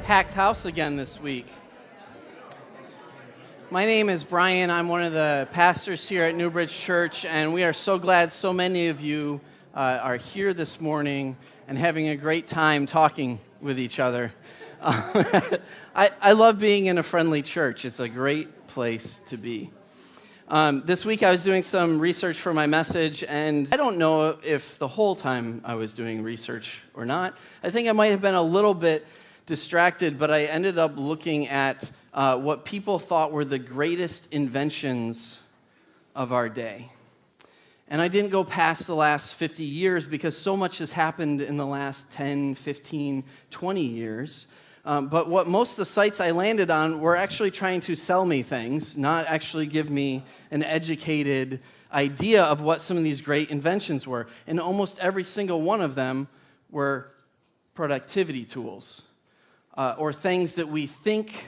packed house again this week. My name is Brian. I'm one of the pastors here at Newbridge Church, and we are so glad so many of you are here this morning and having a great time talking with each other. I love being in a friendly church. It's a great place to be. This week I was doing some research for my message, and I don't know if the whole time I was doing research or not. I think I might have been a little bit distracted, but I ended up looking at what people thought were the greatest inventions of our day. And I didn't go past the last 50 years because so much has happened in the last 10, 15, 20 years. But what most of the sites I landed on were actually trying to sell me things, not actually give me an educated idea of what some of these great inventions were. And almost every single one of them were productivity tools, or things that we think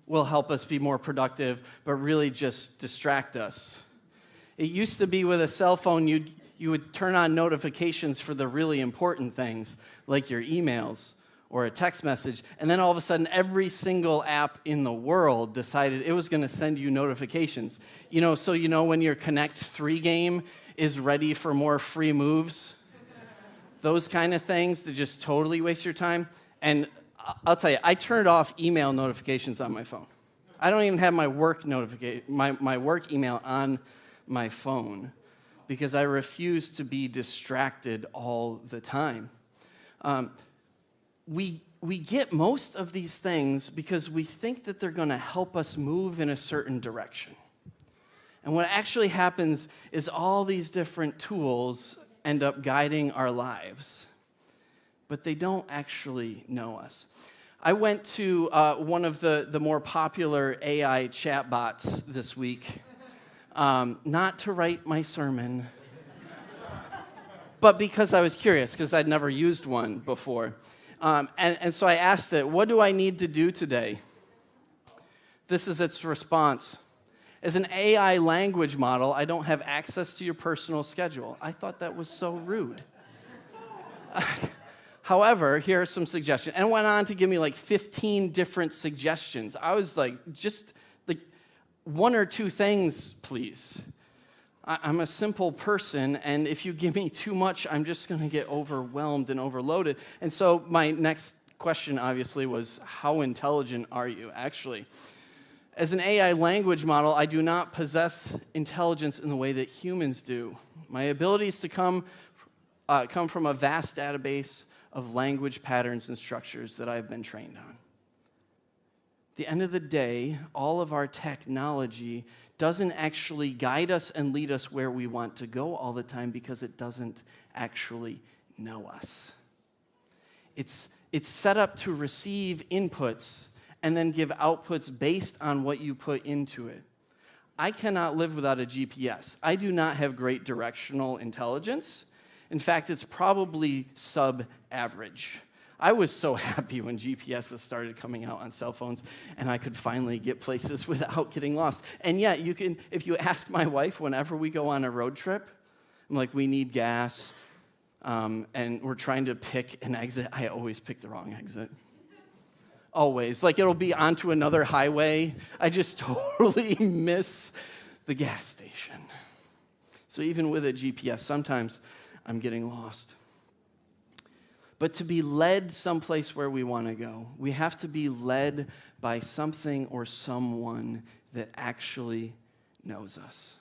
will help us be more productive, but really just distract us. It used to be with a cell phone, you would turn on notifications for the really important things, like your emails or a text message, and then all of a sudden, every single app in the world decided it was going to send you notifications. So when your Connect 3 game is ready for more free moves, those kind of things that just totally waste your time. And I'll tell you, I turned off email notifications on my phone. I don't even have my work my work email on my phone because I refuse to be distracted all the time. We get most of these things because we think that they're going to help us move in a certain direction. And what actually happens is all these different tools end up guiding our lives, but they don't actually know us. I went to one of the more popular AI chatbots this week, not to write my sermon, but because I was curious, because I'd never used one before. And so I asked it, what do I need to do today? This is its response. As an AI language model, I don't have access to your personal schedule. I thought that was so rude. However, here are some suggestions. And it went on to give me like 15 different suggestions. I was like, just like one or two things, please. I'm a simple person, and if you give me too much, I'm just going to get overwhelmed and overloaded. And so my next question, obviously, was how intelligent are you, actually? As an AI language model, I do not possess intelligence in the way that humans do. My abilities to come from a vast database of language patterns and structures that I've been trained on. At the end of the day, all of our technology doesn't actually guide us and lead us where we want to go all the time because it doesn't actually know us. It's set up to receive inputs and then give outputs based on what you put into it. I cannot live without a GPS. I do not have great directional intelligence. In fact, it's probably sub-average. I was so happy when GPSs started coming out on cell phones and I could finally get places without getting lost. And yet, if you ask my wife whenever we go on a road trip, I'm like, we need gas, and we're trying to pick an exit. I always pick the wrong exit. Always. Like, it'll be onto another highway. I just totally miss the gas station. So even with a GPS, sometimes I'm getting lost. But to be led someplace where we want to go, we have to be led by something or someone that actually knows us.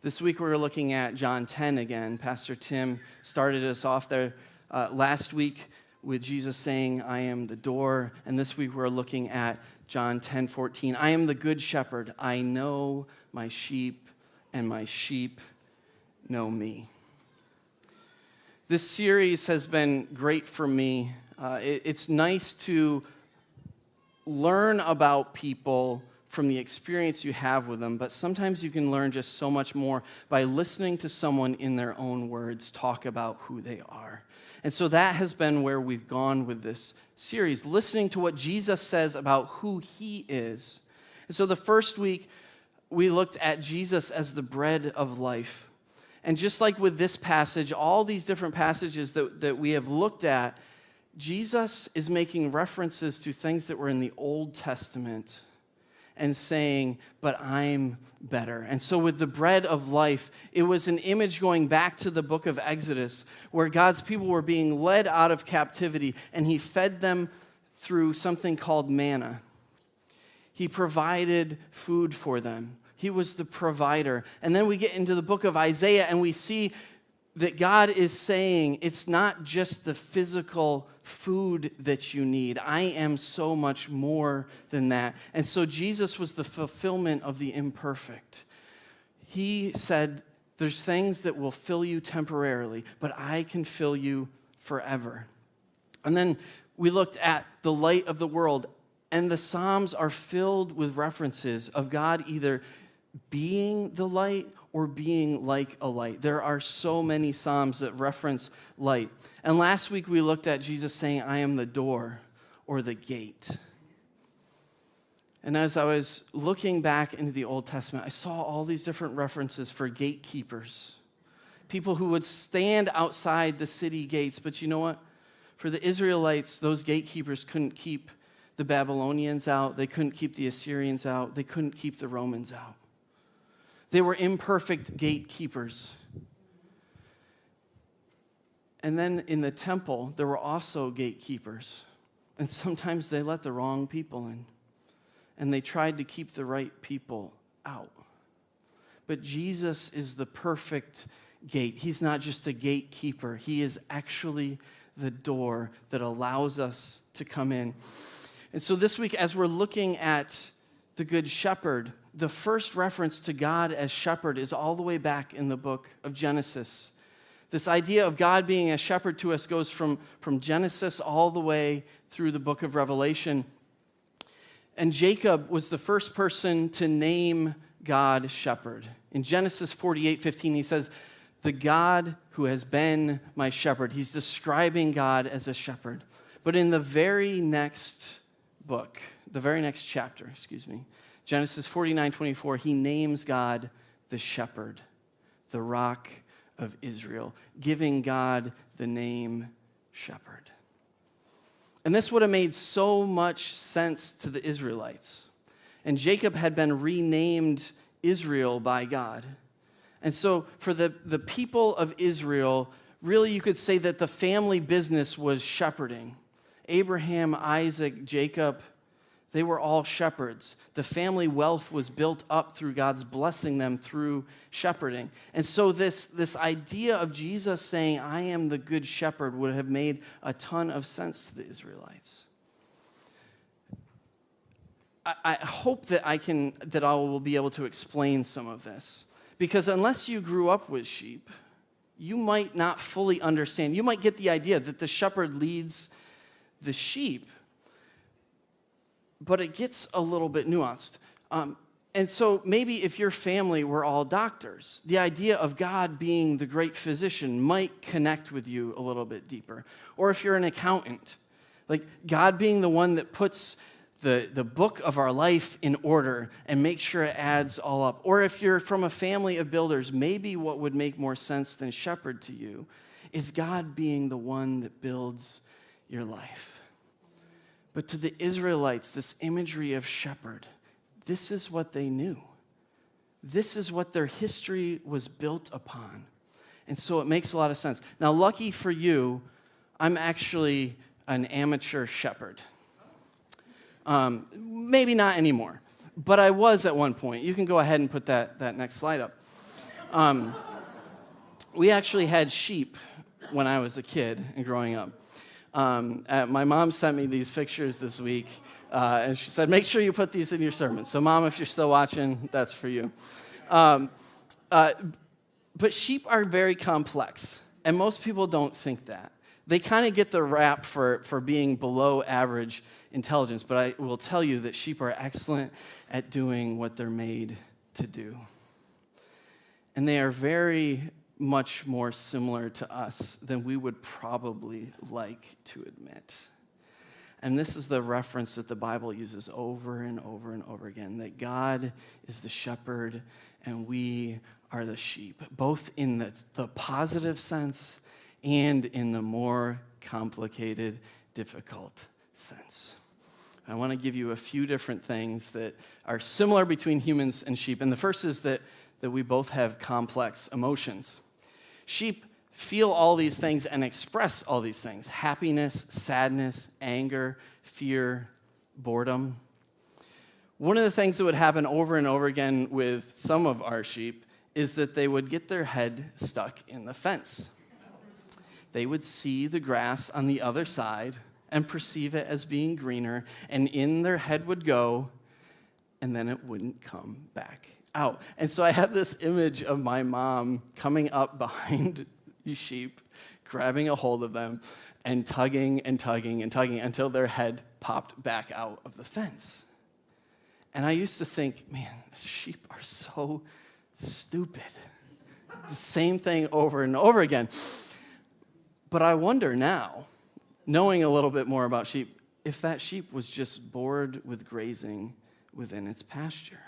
This week we're looking at John 10 again. Pastor Tim started us off there last week with Jesus saying, I am the door. And this week we're looking at John 10:14. I am the good shepherd. I know my sheep, and my sheep know me. This series has been great for me. It's nice to learn about people from the experience you have with them, but sometimes you can learn just so much more by listening to someone in their own words talk about who they are. And so that has been where we've gone with this series, listening to what Jesus says about who he is. And so the first week, we looked at Jesus as the bread of life. And just like with this passage, all these different passages that we have looked at, Jesus is making references to things that were in the Old Testament and saying, but I'm better. And so with the bread of life, it was an image going back to the book of Exodus, where God's people were being led out of captivity, and he fed them through something called manna. He provided food for them. He was the provider. And then we get into the book of Isaiah, and we see that God is saying, it's not just the physical food that you need. I am so much more than that. And so Jesus was the fulfillment of the imperfect. He said, there's things that will fill you temporarily, but I can fill you forever. And then we looked at the light of the world, and the Psalms are filled with references of God either being the light or being like a light. There are so many Psalms that reference light. And last week we looked at Jesus saying, I am the door or the gate. And as I was looking back into the Old Testament, I saw all these different references for gatekeepers, people who would stand outside the city gates. But you know what? For the Israelites, those gatekeepers couldn't keep the Babylonians out. They couldn't keep the Assyrians out. They couldn't keep the Romans out. They were imperfect gatekeepers. And then in the temple, there were also gatekeepers. And sometimes they let the wrong people in. And they tried to keep the right people out. But Jesus is the perfect gate. He's not just a gatekeeper. He is actually the door that allows us to come in. And so this week, as we're looking at the Good Shepherd, the first reference to God as shepherd is all the way back in the book of Genesis. This idea of God being a shepherd to us goes from Genesis all the way through the book of Revelation. And Jacob was the first person to name God shepherd. In Genesis 48:15, he says, the God who has been my shepherd. He's describing God as a shepherd. But in the very next book, the very next chapter, Genesis 49:24, he names God the shepherd, the rock of Israel, giving God the name shepherd. And this would have made so much sense to the Israelites. And Jacob had been renamed Israel by God. And so for the people of Israel, really you could say that the family business was shepherding. Abraham, Isaac, Jacob, they were all shepherds. The family wealth was built up through God's blessing them through shepherding. And so this idea of Jesus saying, I am the good shepherd, would have made a ton of sense to the Israelites. I hope that I will be able to explain some of this. Because unless you grew up with sheep, you might not fully understand. You might get the idea that the shepherd leads the sheep, but it gets a little bit nuanced. And so maybe if your family were all doctors, the idea of God being the great physician might connect with you a little bit deeper. Or if you're an accountant, like God being the one that puts the book of our life in order and makes sure it adds all up. Or if you're from a family of builders, maybe what would make more sense than shepherd to you is God being the one that builds your life. But to the Israelites, this imagery of shepherd, this is what they knew. This is what their history was built upon. And so it makes a lot of sense. Now, lucky for you, I'm actually an amateur shepherd. Maybe not anymore, but I was at one point. You can go ahead and put that next slide up. We actually had sheep when I was a kid and growing up. My mom sent me these pictures this week, and she said, make sure you put these in your sermon. So, Mom, if you're still watching, that's for you. But sheep are very complex, and most people don't think that. They kind of get the rap for being below average intelligence, but I will tell you that sheep are excellent at doing what they're made to do. And they are very much more similar to us than we would probably like to admit. And this is the reference that the Bible uses over and over and over again, that God is the shepherd and we are the sheep, both in the positive sense and in the more complicated difficult sense. I want to give you a few different things that are similar between humans and sheep. And the first is that we both have complex emotions. Sheep feel all these things and express all these things: happiness, sadness, anger, fear, boredom. One of the things that would happen over and over again with some of our sheep is that they would get their head stuck in the fence. They would see the grass on the other side and perceive it as being greener, and in their head would go, and then it wouldn't come back out. And so I have this image of my mom coming up behind these sheep, grabbing a hold of them, and tugging and tugging and tugging until their head popped back out of the fence. And I used to think, man, sheep are so stupid. The same thing over and over again. But I wonder now, knowing a little bit more about sheep, if that sheep was just bored with grazing within its pasture.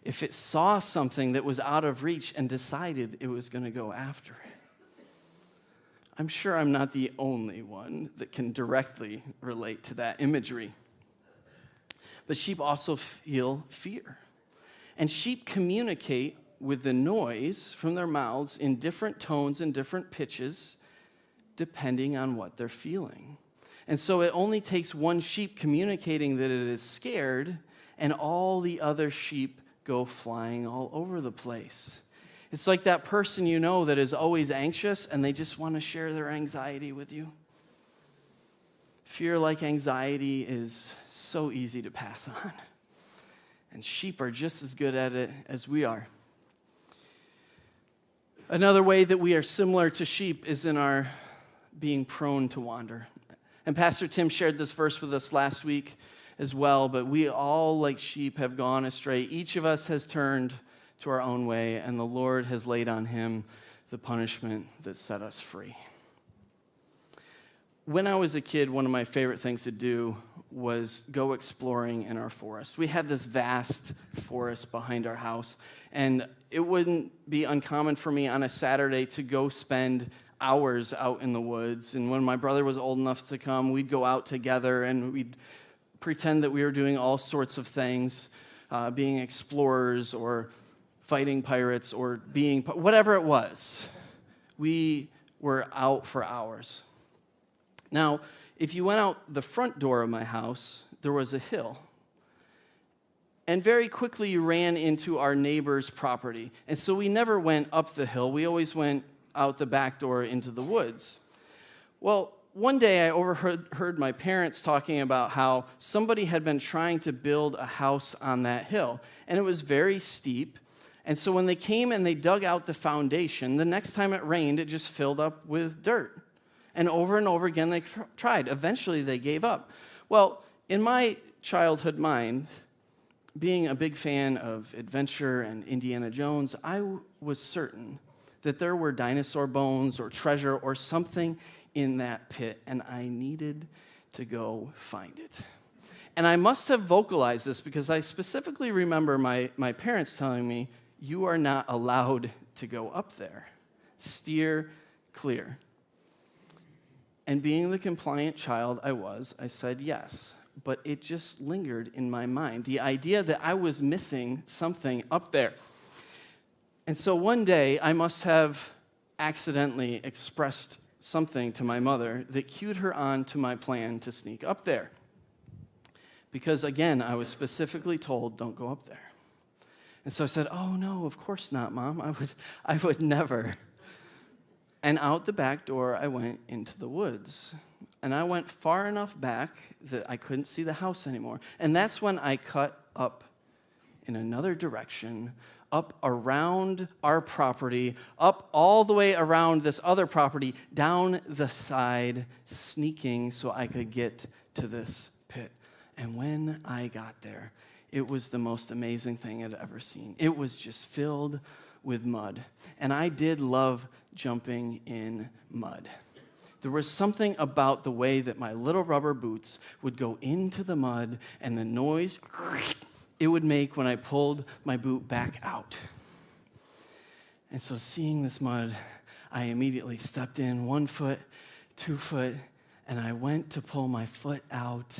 If it saw something that was out of reach and decided it was going to go after it. I'm sure I'm not the only one that can directly relate to that imagery. But sheep also feel fear. And sheep communicate with the noise from their mouths in different tones and different pitches, depending on what they're feeling. And so it only takes one sheep communicating that it is scared, and all the other sheep go flying all over the place. It's like that person you know that is always anxious, and they just want to share their anxiety with you. Fear, like anxiety, is so easy to pass on. And sheep are just as good at it as we are. Another way that we are similar to sheep is in our being prone to wander. And Pastor Tim shared this verse with us last week as well, but we all, like sheep, have gone astray. Each of us has turned to our own way, and the Lord has laid on him the punishment that set us free. When I was a kid, one of my favorite things to do was go exploring in our forest. We had this vast forest behind our house, and it wouldn't be uncommon for me on a Saturday to go spend hours out in the woods. And when my brother was old enough to come, we'd go out together, and we'd pretend that we were doing all sorts of things, being explorers or fighting pirates or being, whatever it was. We were out for hours. Now, if you went out the front door of my house, there was a hill. And very quickly you ran into our neighbor's property. And so we never went up the hill. We always went out the back door into the woods. Well, one day I overheard my parents talking about how somebody had been trying to build a house on that hill. And it was very steep. And so when they came and they dug out the foundation, the next time it rained, it just filled up with dirt. And over again, they tried. Eventually, they gave up. Well, in my childhood mind, being a big fan of adventure and Indiana Jones, I was certain that there were dinosaur bones or treasure or something in that pit, and I needed to go find it. And I must have vocalized this because I specifically remember my parents telling me, "You are not allowed to go up there. Steer clear." And being the compliant child I said yes. But it just lingered in my mind, the idea that I was missing something up there. And so one day, I must have accidentally expressed something to my mother that cued her on to my plan to sneak up there. Because again, I was specifically told, don't go up there. And so I said, "Oh no, of course not, Mom. I would never." And out the back door, I went into the woods. And I went far enough back that I couldn't see the house anymore. And that's when I cut up in another direction, up around our property, up all the way around this other property, down the side, sneaking so I could get to this pit. And when I got there, it was the most amazing thing I'd ever seen. It was just filled with mud. And I did love jumping in mud. There was something about the way that my little rubber boots would go into the mud and the noise it would make when I pulled my boot back out. And so seeing this mud, I immediately stepped in 1 foot, 2 foot, And I went to pull my foot out,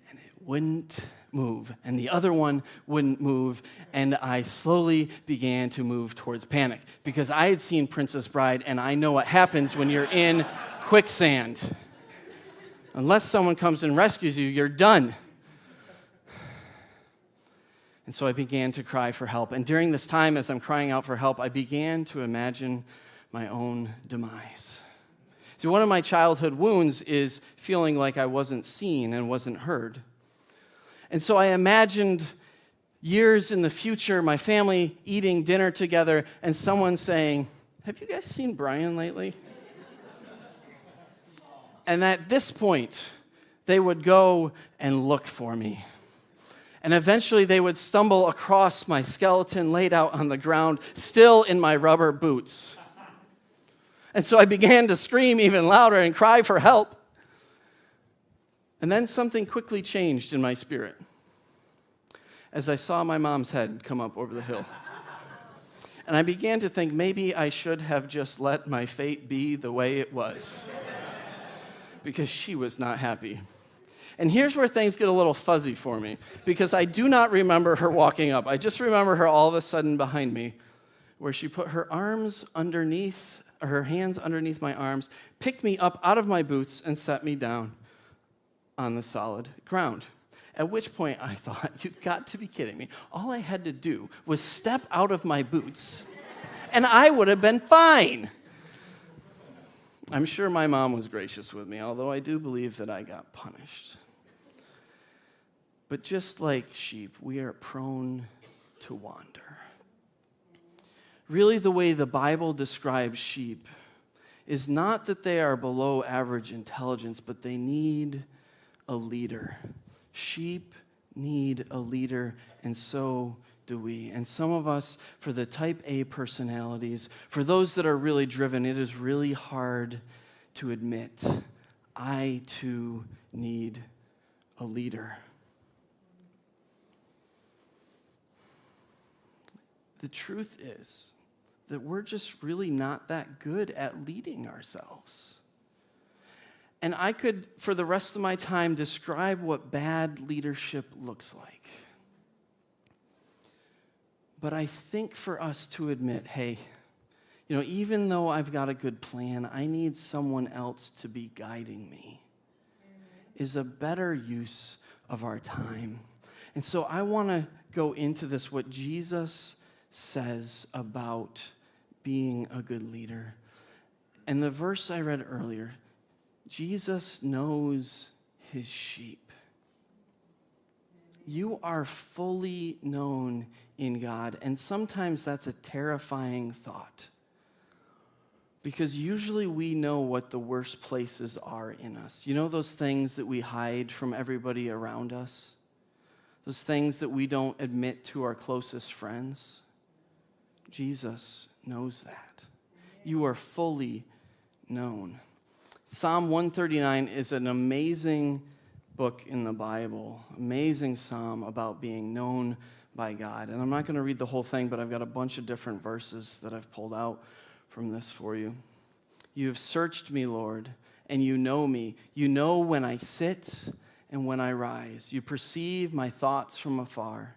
and it wouldn't move. And the other one wouldn't move. And I slowly began to move towards panic because I had seen Princess Bride, and I know what happens when you're in quicksand. Unless someone comes and rescues you, you're done. And so I began to cry for help. And during this time, as I'm crying out for help, I began to imagine my own demise. See, one of my childhood wounds is feeling like I wasn't seen and wasn't heard. And so I imagined years in the future, my family eating dinner together, and someone saying, "Have you guys seen Brian lately?" And at this point, they would go and look for me. And eventually they would stumble across my skeleton laid out on the ground, still in my rubber boots. And so I began to scream even louder and cry for help. And then something quickly changed in my spirit as I saw my mom's head come up over the hill. And I began to think maybe I should have just let my fate be the way it was, because she was not happy. And here's where things get a little fuzzy for me, because I do not remember her walking up. I just remember her all of a sudden behind me, where she put her hands underneath my arms, picked me up out of my boots, and set me down on the solid ground. At which point I thought, you've got to be kidding me. All I had to do was step out of my boots, and I would have been fine. I'm sure my mom was gracious with me, although I do believe that I got punished. But just like sheep, we are prone to wander. Really, the way the Bible describes sheep is not that they are below average intelligence, but they need a leader. Sheep need a leader, and so do we. And some of us, for the type A personalities, for those that are really driven, it is really hard to admit, I too need a leader. The truth is that we're just really not that good at leading ourselves. And I could, for the rest of my time, describe what bad leadership looks like. But I think for us to admit, hey, even though I've got a good plan, I need someone else to be guiding me, is a better use of our time. And so I want to go into this, what Jesus says about being a good leader. And the verse I read earlier, Jesus knows his sheep. You are fully known in God, and sometimes that's a terrifying thought, because usually we know what the worst places are in us. You know those things that we hide from everybody around us? Those things that we don't admit to our closest friends? Jesus knows that. You are fully known. Psalm 139 is an amazing book in the Bible, amazing psalm about being known by God. And I'm not going to read the whole thing, but I've got a bunch of different verses that I've pulled out from this for you. You have searched me, Lord, and you know me. You know when I sit and when I rise. You perceive my thoughts from afar.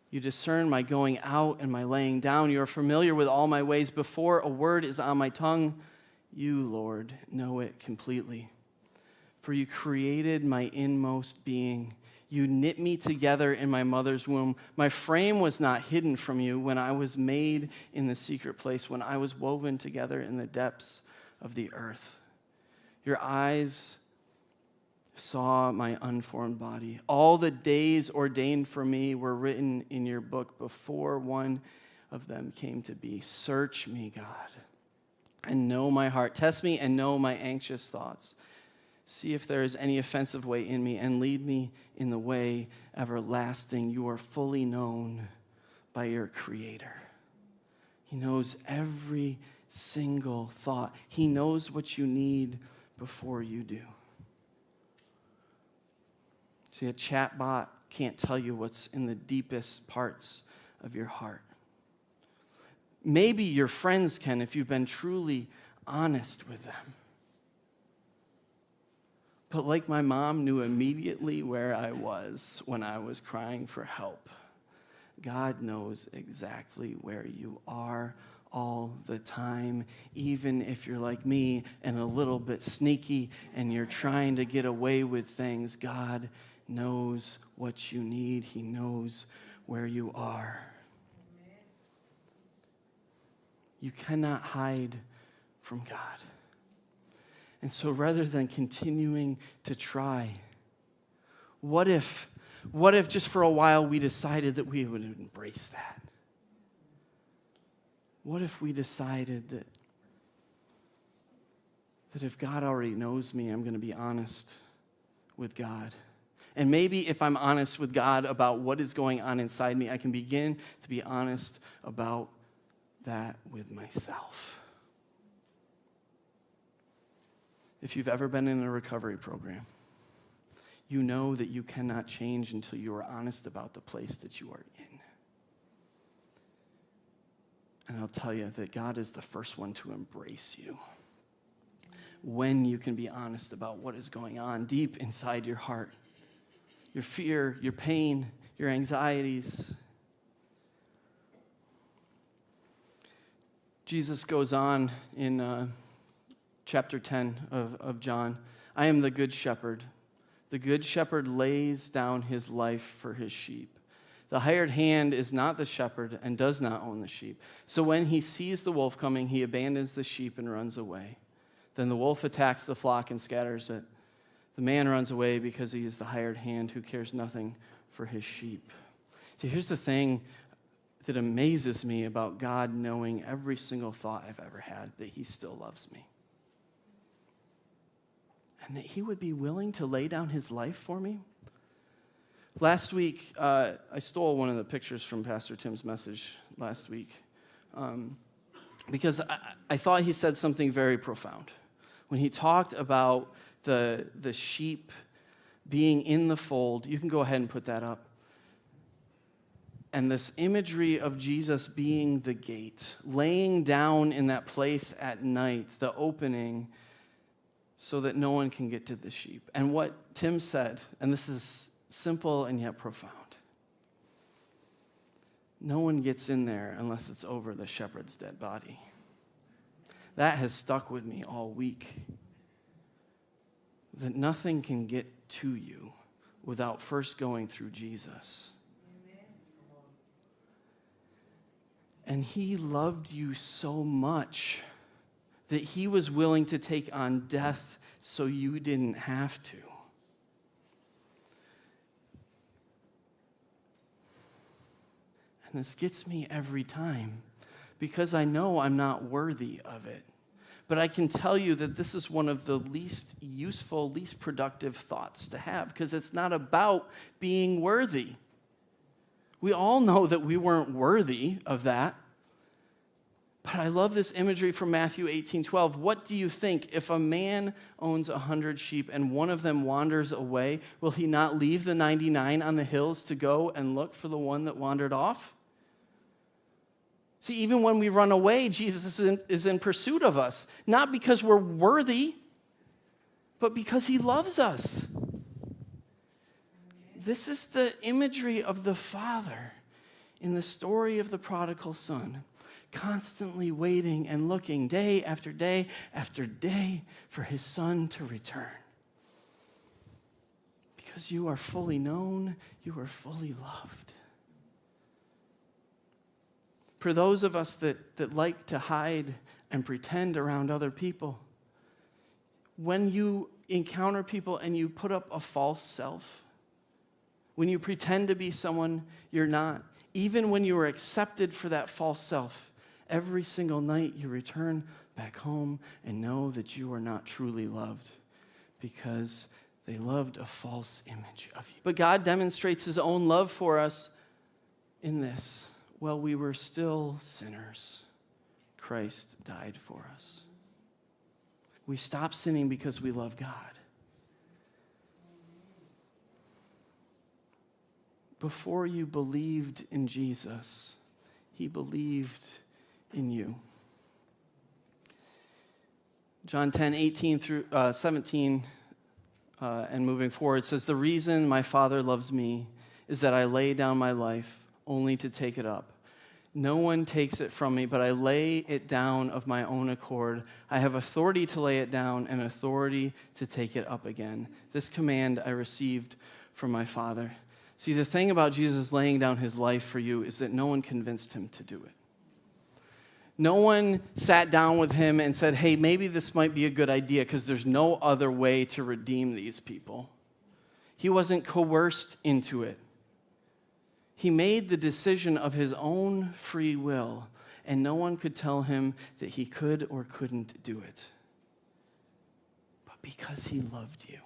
You discern my going out and my laying down. You are familiar with all my ways. Before a word is on my tongue, you, Lord, know it completely. For you created my inmost being. You knit me together in my mother's womb. My frame was not hidden from you when I was made in the secret place, when I was woven together in the depths of the earth. Your eyes saw my unformed body. All the days ordained for me were written in your book before one of them came to be. Search me, God, and know my heart. Test me and know my anxious thoughts. See if there is any offensive way in me, and lead me in the way everlasting. You are fully known by your Creator. He knows every single thought. He knows what you need before you do. See, a chatbot can't tell you what's in the deepest parts of your heart. Maybe your friends can if you've been truly honest with them. But like my mom knew immediately where I was when I was crying for help, God knows exactly where you are all the time, even if you're like me and a little bit sneaky and you're trying to get away with things. God knows what you need. He knows where you are. You cannot hide from God. And so rather than continuing to try, what if just for a while we decided that we would embrace that? What if we decided that if God already knows me, I'm going to be honest with God? And maybe if I'm honest with God about what is going on inside me, I can begin to be honest about that with myself. If you've ever been in a recovery program, you know that you cannot change until you are honest about the place that you are in. And I'll tell you that God is the first one to embrace you when you can be honest about what is going on deep inside your heart, your fear, your pain, your anxieties. Jesus goes on in chapter 10 of John. I am the good shepherd. The good shepherd lays down his life for his sheep. The hired hand is not the shepherd and does not own the sheep. So when he sees the wolf coming, he abandons the sheep and runs away. Then the wolf attacks the flock and scatters it. The man runs away because he is the hired hand who cares nothing for his sheep. See, here's the thing that amazes me about God knowing every single thought I've ever had, that he still loves me. And that he would be willing to lay down his life for me. Last week, I stole one of the pictures from Pastor Tim's message last week because I thought he said something very profound. When he talked about the sheep being in the fold, you can go ahead and put that up. And this imagery of Jesus being the gate, laying down in that place at night, the opening, so that no one can get to the sheep. And what Tim said, and this is simple and yet profound. No one gets in there unless it's over the shepherd's dead body. That has stuck with me all week. That nothing can get to you without first going through Jesus. And he loved you so much that he was willing to take on death so you didn't have to. And this gets me every time because I know I'm not worthy of it. But I can tell you that this is one of the least useful, least productive thoughts to have because it's not about being worthy. We all know that we weren't worthy of that. But I love this imagery from Matthew 18:12. What do you think? If a man owns 100 sheep and one of them wanders away, will he not leave the 99 on the hills to go and look for the one that wandered off? See, even when we run away, Jesus is in pursuit of us. Not because we're worthy, but because he loves us. This is the imagery of the Father in the story of the prodigal son, constantly waiting and looking day after day after day for his son to return. Because you are fully known, you are fully loved. For those of us that like to hide and pretend around other people, when you encounter people and you put up a false self, when you pretend to be someone you're not, even when you are accepted for that false self, every single night you return back home and know that you are not truly loved because they loved a false image of you. But God demonstrates his own love for us in this. While we were still sinners, Christ died for us. We stop sinning because we love God. Before you believed in Jesus, he believed in you. John 10:18 through 17, and moving forward, it says, "The reason my Father loves me is that I lay down my life only to take it up. No one takes it from me, but I lay it down of my own accord. I have authority to lay it down and authority to take it up again. This command I received from my Father." See, the thing about Jesus laying down his life for you is that no one convinced him to do it. No one sat down with him and said, "Hey, maybe this might be a good idea because there's no other way to redeem these people." He wasn't coerced into it. He made the decision of his own free will, and no one could tell him that he could or couldn't do it. But because he loved you,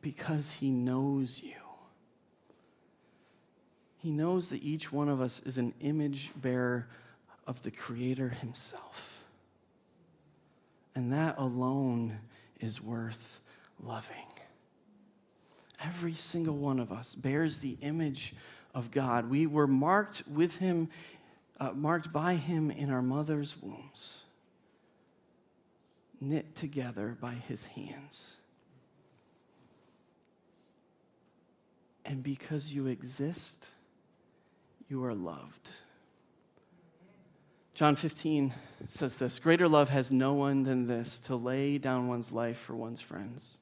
because he knows you, he knows that each one of us is an image bearer of the Creator himself. And that alone is worth loving. Every single one of us bears the image of God. We were marked with him, marked by him in our mother's wombs, knit together by his hands. And because you exist, you are loved. John 15 says this, "Greater love has no one than this, to lay down one's life for one's friends.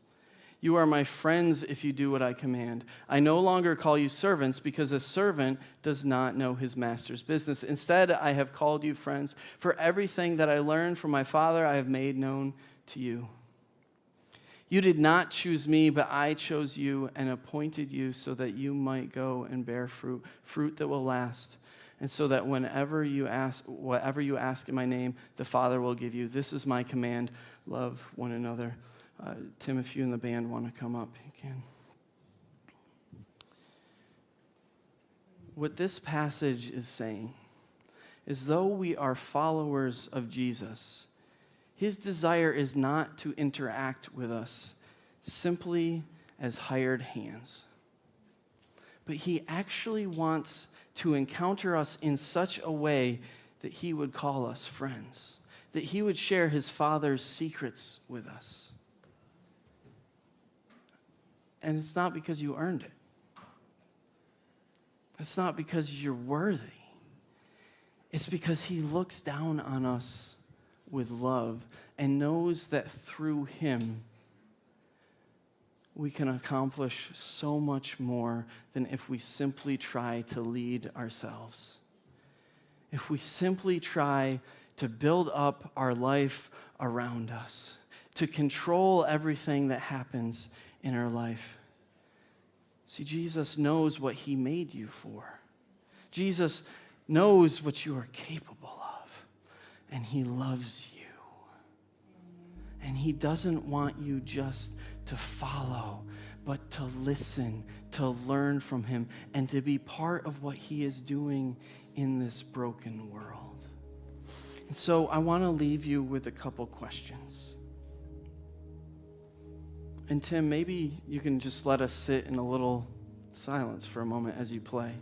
You are my friends if you do what I command. I no longer call you servants because a servant does not know his master's business. Instead, I have called you friends, for everything that I learned from my Father I have made known to you. You did not choose me, but I chose you and appointed you so that you might go and bear fruit, fruit that will last, and so that whatever you ask in my name, the Father will give you. This is my command, love one another." Tim, if you and the band want to come up, you can. What this passage is saying is, though we are followers of Jesus, his desire is not to interact with us simply as hired hands, but he actually wants to encounter us in such a way that he would call us friends, that he would share his Father's secrets with us. And it's not because you earned it. It's not because you're worthy. It's because he looks down on us with love and knows that through him we can accomplish so much more than if we simply try to lead ourselves. If we simply try to build up our life around us, to control everything that happens in our life. See, Jesus knows what he made you for. Jesus knows what you are capable of, and he loves you. And he doesn't want you just to follow, but to listen, to learn from him, and to be part of what he is doing in this broken world. And so I want to leave you with a couple questions. And Tim, maybe you can just let us sit in a little silence for a moment as you play.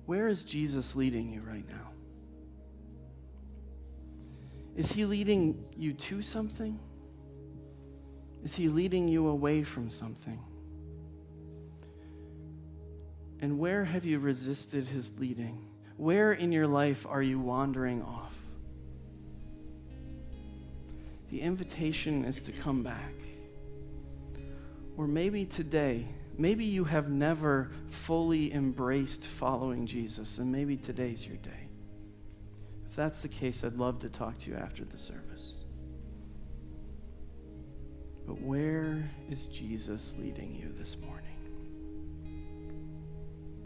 Where is Jesus leading you right now? Is he leading you to something? Is he leading you away from something? And where have you resisted his leading? Where in your life are you wandering off? The invitation is to come back. Or maybe today, maybe you have never fully embraced following Jesus, and maybe today's your day. If that's the case, I'd love to talk to you after the service. But where is Jesus leading you this morning?